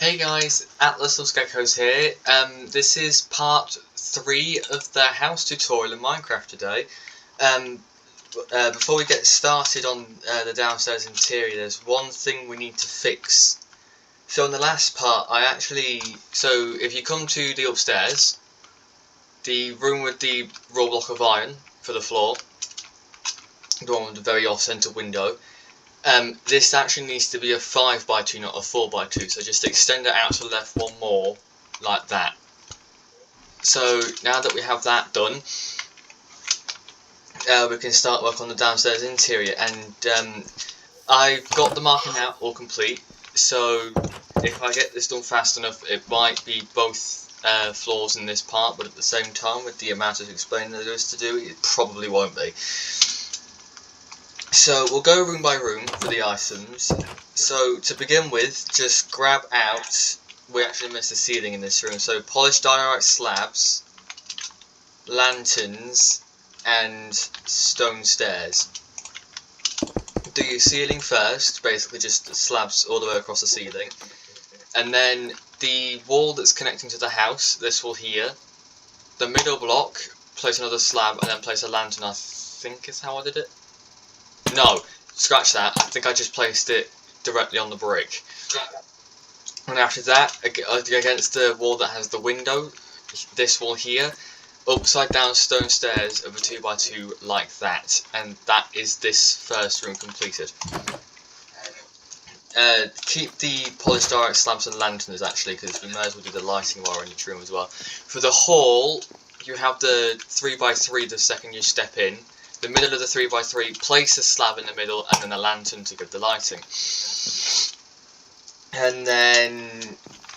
Hey guys, Atlas of Geckos here. This is part 3 of the house tutorial in Minecraft today. Before we get started on the downstairs interior, there's one thing we need to fix. So in the last part, if you come to the upstairs, the room with the raw block of iron for the floor, the one with the very off-center window, this actually needs to be a 5x2, not a 4x2, so just extend it out to the left one more, like that. So now that we have that done, we can start work on the downstairs interior, and I've got the marking out all complete, so if I get this done fast enough, it might be both floors in this part, but at the same time, with the amount of explaining there is to do, it probably won't be. So we'll go room by room for the items. So to begin with, just grab out, we actually missed the ceiling in this room, so polished diorite slabs, lanterns, and stone stairs. Do your ceiling first, basically just slabs all the way across the ceiling. And then the wall that's connecting to the house, this wall here, the middle block, place another slab and then place a lantern, I think is how I did it. No, scratch that. I think I just placed it directly on the brick. And after that, against the wall that has the window, this wall here, upside down stone stairs of a 2x2 like that. And that is this first room completed. Keep the polished diorite slabs and lanterns actually, because we may as well do the lighting while we're in each room as well. For the hall, you have the 3x3 the second you step in. The middle of the 3x3, place a slab in the middle and then a lantern to give the lighting. And then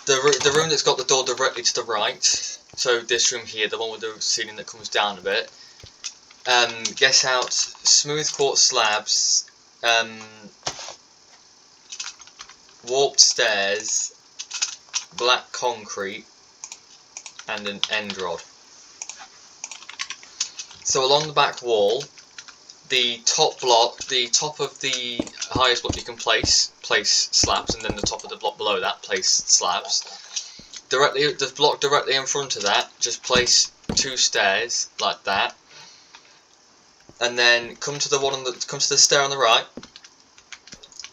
the room that's got the door directly to the right, so this room here, the one with the ceiling that comes down a bit, get out smooth quartz slabs, warped stairs, black concrete, and an end rod. So along the back wall, the top of the highest block you can place slabs, and then the top of the block below that, place slabs. The block directly in front of that, just place 2 stairs like that, and then come to the stair on the right.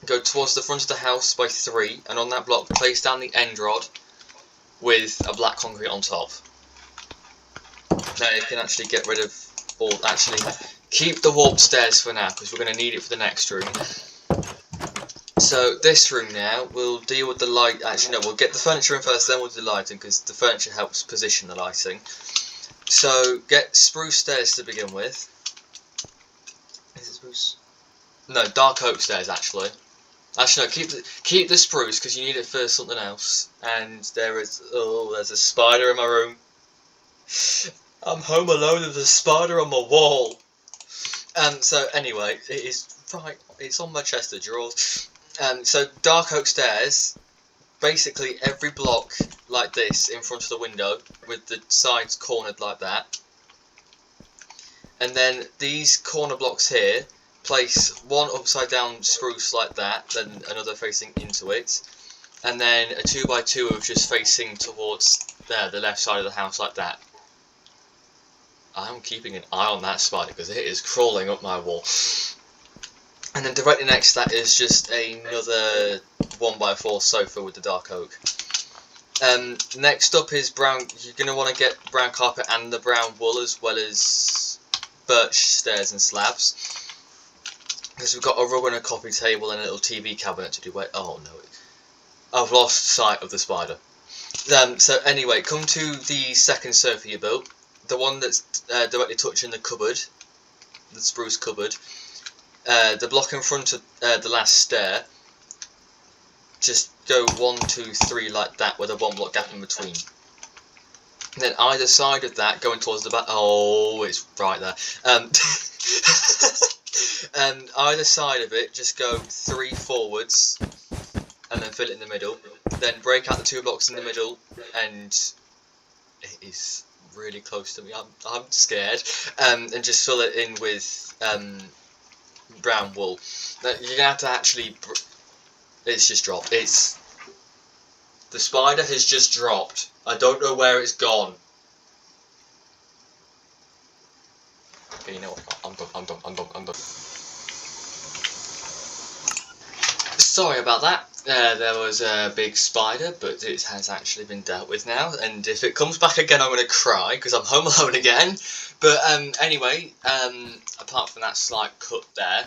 Go towards the front of the house by 3, and on that block, place down the end rod with a black concrete on top. Now you can actually get rid of. Or actually, keep the warped stairs for now, because we're going to need it for the next room. So this room now, we'll deal with the light. Actually, no, we'll get the furniture in first, then we'll do the lighting, because the furniture helps position the lighting. So get spruce stairs to begin with. Is it spruce? No, dark oak stairs actually. Actually, no, keep the spruce, because you need it for something else. And there's a spider in my room. I'm home alone with a spider on my wall. So anyway, it is right. It's on my chest of drawers. So dark oak stairs. Basically, every block like this in front of the window, with the sides cornered like that. And then these corner blocks here, place one upside down spruce like that, then another facing into it, and then a 2x2 of just facing towards the left side of the house like that. I'm keeping an eye on that spider because it is crawling up my wall. And then directly next to that is just another 1x4 sofa with the dark oak. Next up is brown. You're going to want to get brown carpet and the brown wool, as well as birch stairs and slabs. Because we've got a rug and a coffee table and a little TV cabinet to do. Wait, oh no, I've lost sight of the spider. So anyway, come to the second sofa you built. The one that's directly touching the cupboard, the spruce cupboard. The block in front of the last stair. Just go 1, 2, 3 like that, with a 1 block gap in between. And then either side of that, going towards the back. Oh, it's right there. And either side of it, just go 3 forwards, and then fill it in the middle. Then break out the 2 blocks in the middle, and it is really close to me. I'm scared. And just fill it in with brown wool. Now, you're gonna have to actually. It's just dropped. The spider has just dropped. I don't know where it's gone. Okay, you know what? I'm done. Sorry about that. There was a big spider, but it has actually been dealt with now. And if it comes back again, I'm going to cry because I'm home alone again. But anyway, apart from that slight cut there,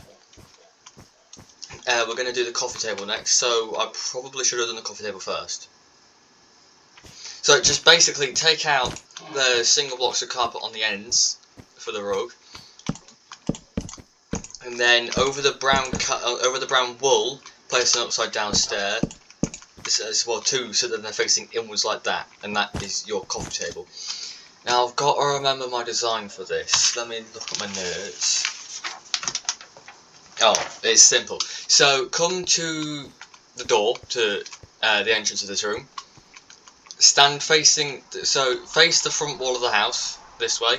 we're going to do the coffee table next. So I probably should have done the coffee table first. So just basically take out the single blocks of carpet on the ends for the rug, and then over the brown wool, place an upside down stair. Well, two, so that they're facing inwards like that, and that is your coffee table. Now I've got to remember my design for this. Let me look at my notes. Oh, it's simple. So come to the door, to the entrance of this room. Stand facing, so face the front wall of the house this way.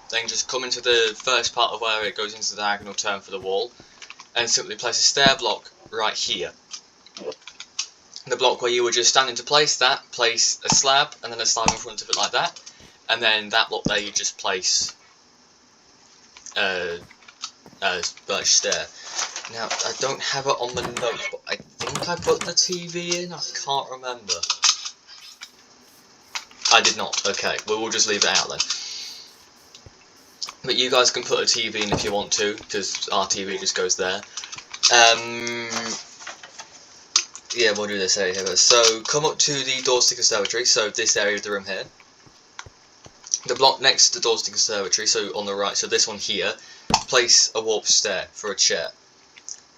Then just come into the first part of where it goes into the diagonal turn for the wall, and simply place a stair block right here. The block where you were just standing to place that, place a slab, and then a slab in front of it like that, and then that block there you just place a birch stair. Now I don't have it on the notes, but I think I put the TV in. I can't remember. I did not. Okay, we'll just leave it out then. But you guys can put a TV in if you want to, because our TV just goes there. Yeah, we'll do this area here. So come up to the doors to the conservatory, so this area of the room here. The block next to the doors to the conservatory, so on the right, so this one here, place a warp stair for a chair.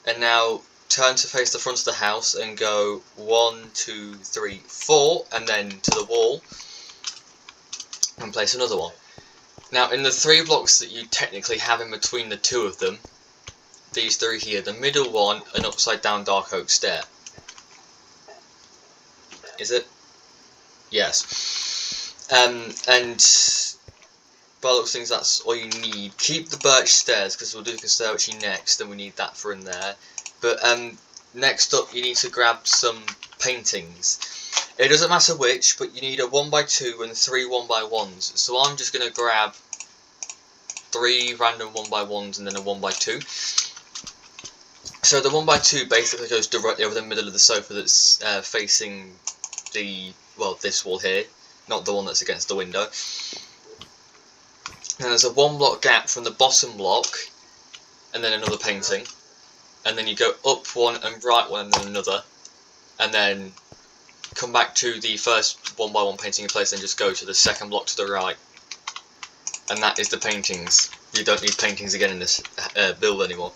And now turn to face the front of the house and go 1, 2, 3, 4, and then to the wall, and place another one. Now in the 3 blocks that you technically have in between the 2 of them, these 3 here, the middle one, an upside down dark oak stair. Is it? Yes. And by the looks of things, that's all you need. Keep the birch stairs because we'll do the conservatory next, and we need that for in there. But next up, you need to grab some paintings. It doesn't matter which, but you need a 1x2 and 3 1x1s. So I'm just going to grab 3 random 1x1s and then a 1x2. So the 1x2 basically goes directly over the middle of the sofa that's facing this wall here, not the one that's against the window. And there's a 1 block gap from the bottom block, and then another painting. And then you go up one and right one and then another. And then come back to the first 1x1 painting in place and just go to the second block to the right. And that is the paintings. You don't need paintings again in this build anymore.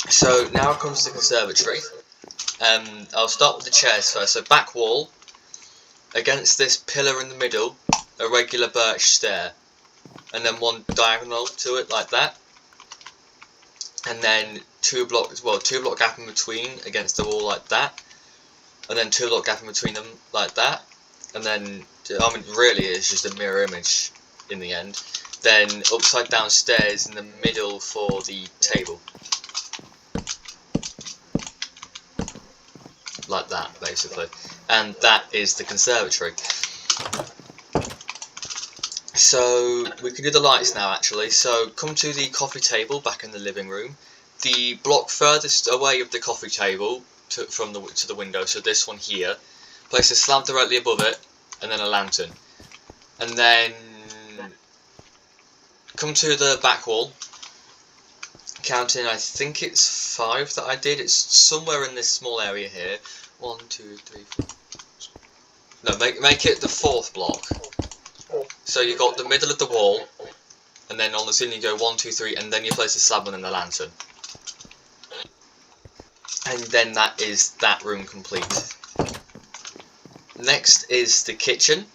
So now comes the conservatory. I'll start with the chairs first. So back wall, against this pillar in the middle, a regular birch stair. And then 1 diagonal to it like that. And then 2 block gap in between against the wall like that. And then 2 block gap in between them like that. And then, I mean, really it's just a mirror image in the end. Then upside down stairs in the middle for the table. Like that, basically. And that is the conservatory. So we can do the lights now actually. So come to the coffee table back in the living room. The block furthest away of the coffee table to the window, so this one here. Place a slab directly above it, and then a lantern. And then come to the back wall. Counting, I think it's 5 that I did. It's somewhere in this small area here. 1, 2, 3, 4. No, make it the 4th block. So you got the middle of the wall, and then on the ceiling you go 1, 2, 3, and then you place the slab and then the lantern. And then that is that room complete. Next is the kitchen.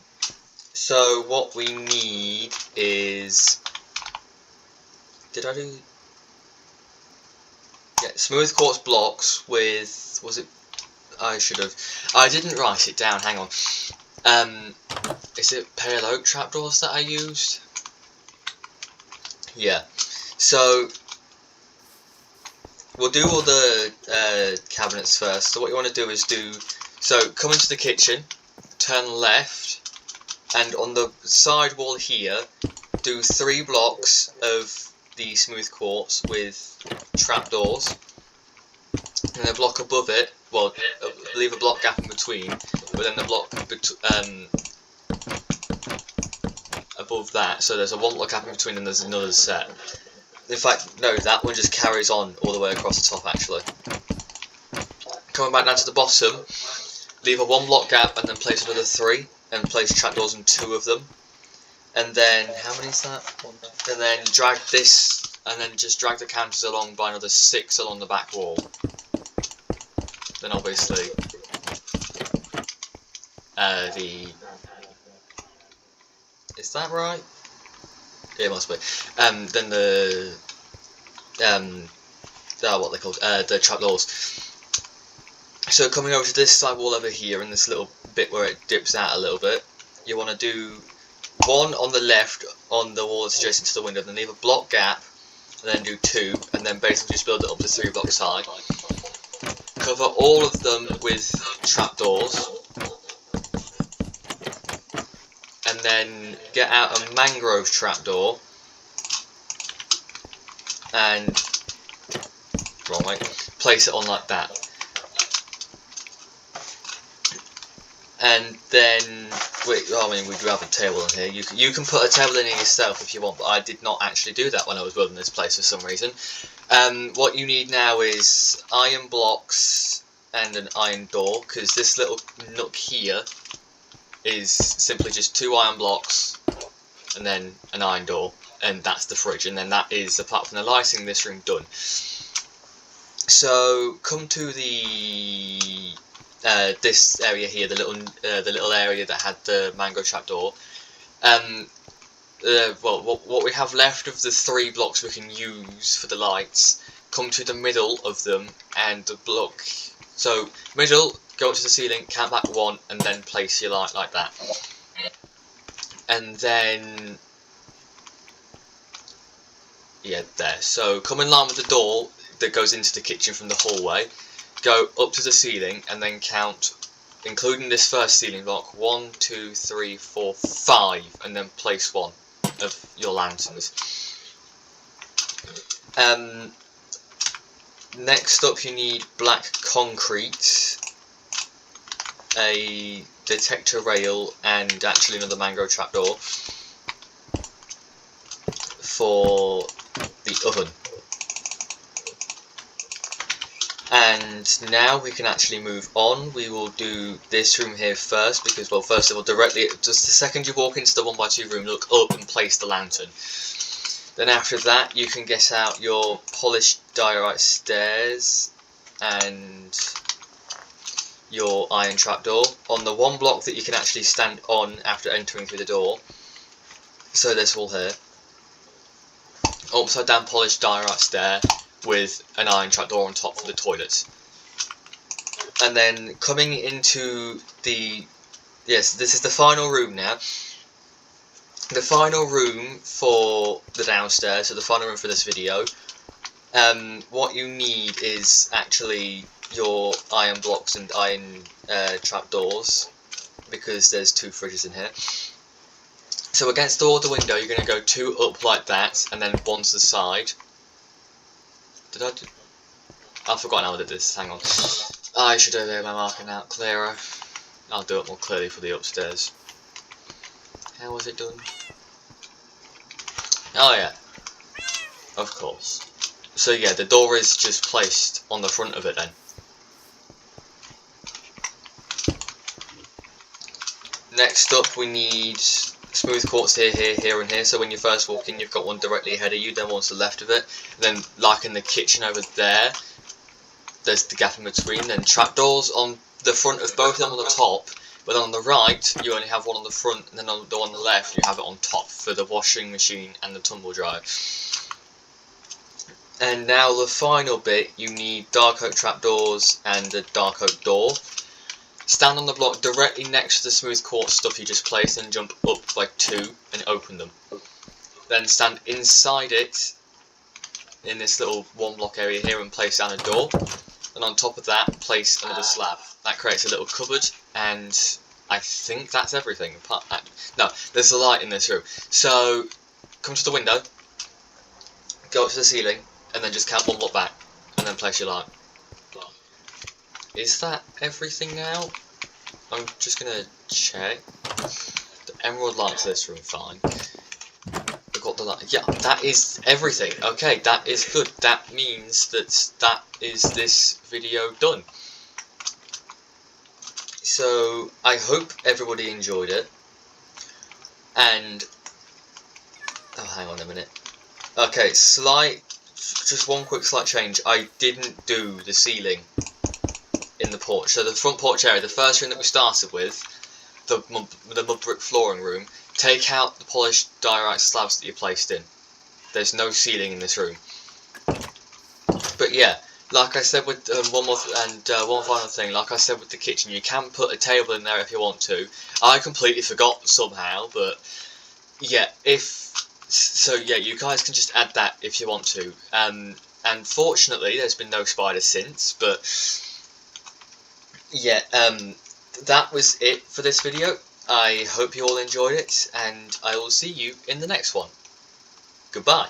So what we need is... Did I do... Yeah, smooth quartz blocks with... Was it... I should have... I didn't write it down, hang on. Is it pale oak trapdoors that I used? Yeah. So... We'll do all the cabinets first. So what you want to do is do So come into the kitchen, turn left, and on the side wall here, do 3 blocks of the smooth quartz with trapdoors, and then a block above it. Well, leave a block gap in between, but then the block above that. So there's a 1 block gap in between, and there's another set. In fact, no, that one just carries on all the way across the top. Actually, coming back down to the bottom, leave a 1 block gap, and then place another 3, and place trapdoors in 2 of them. And then, how many is that? And then drag this, and then just drag the counters along by another 6 along the back wall. Then obviously, is that right? Yeah, it must be. Then the, what they're called, the trapdoors. So coming over to this side wall over here, in this little bit where it dips out a little bit, you want to do 1 on the left on the wall that's adjacent to the window, then leave a block gap, and then do 2, and then basically just build it up to 3 blocks high. Cover all of them with trapdoors, and then get out a mangrove trapdoor, and wrong way, place it on like that. And then, we do have a table in here. You can put a table in here yourself if you want, but I did not actually do that when I was building this place for some reason. What you need now is iron blocks and an iron door, because this little nook here is simply just 2 iron blocks and then an iron door, and that's the fridge. And then that is, apart from the lighting in this room, done. So come to the this area here, the little area that had the mango trapdoor. Well, what we have left of the 3 blocks we can use for the lights, come to the middle of them, and the block. So middle, go up to the ceiling, count back 1, and then place your light like that. And then, yeah, there. So come in line with the door that goes into the kitchen from the hallway. Go up to the ceiling and then count, including this first ceiling block, 1, 2, 3, 4, 5, and then place 1 of your lanterns. Next up, you need black concrete, a detector rail, and actually another mango trapdoor for the oven. And now we can actually move on. We will do this room here first, because, well, first of all, directly, just the second you walk into the 1x2 room, look up and place the lantern. Then after that, you can get out your polished diorite stairs and your iron trapdoor on the 1 block that you can actually stand on after entering through the door. So this wall here. Upside down polished diorite stair with an iron trapdoor on top for the toilets. And then coming into the, yes, this is the final room now. The final room for the downstairs, so the final room for this video. What you need is actually your iron blocks and iron trapdoors, because there's 2 fridges in here. So against the window, you're going to go 2 up like that, and then 1 to the side. Did I do? I've forgotten how I did this, hang on. I should have my marking out clearer. I'll do it more clearly for the upstairs. How was it done? Oh yeah, of course. So yeah, the door is just placed on the front of it then. Next up, we need smooth quartz here, here, here, and here. So when you first walk in, you've got one directly ahead of you, then one to the left of it. And then, like in the kitchen over there, there's the gap in between. Then trapdoors on the front of both of them on the top. But then on the right, you only have one on the front, and then on the one on the left, you have it on top for the washing machine and the tumble dryer. And now the final bit, you need dark oak trapdoors and a dark oak door. Stand on the block directly next to the smooth quartz stuff you just placed and jump up by 2 and open them. Then stand inside it in this little 1 block area here and place down a door. and on top of that, place another slab. That creates a little cupboard, and I think that's everything. No, there's a light in this room. So, come to the window, go up to the ceiling, and then just count one block back, and then place your light. Is that everything now? I'm just gonna check. The emerald lights this room fine. I've got the light. Yeah, that is everything. Okay, that is good. That means that is this video done. So I hope everybody enjoyed it. And oh, hang on a minute. Okay, just one quick slight change. I didn't do the ceiling in the porch. So the front porch area, the first room that we started with, the mud brick flooring room, take out the polished diorite slabs that you placed in. There's no ceiling in this room. But yeah, like I said with one final thing, like I said with the kitchen, you can put a table in there if you want to. I completely forgot somehow, but yeah, you guys can just add that if you want to. And fortunately, there's been no spiders since, but yeah, that was it for this video. I hope you all enjoyed it, and I will see you in the next one. Goodbye.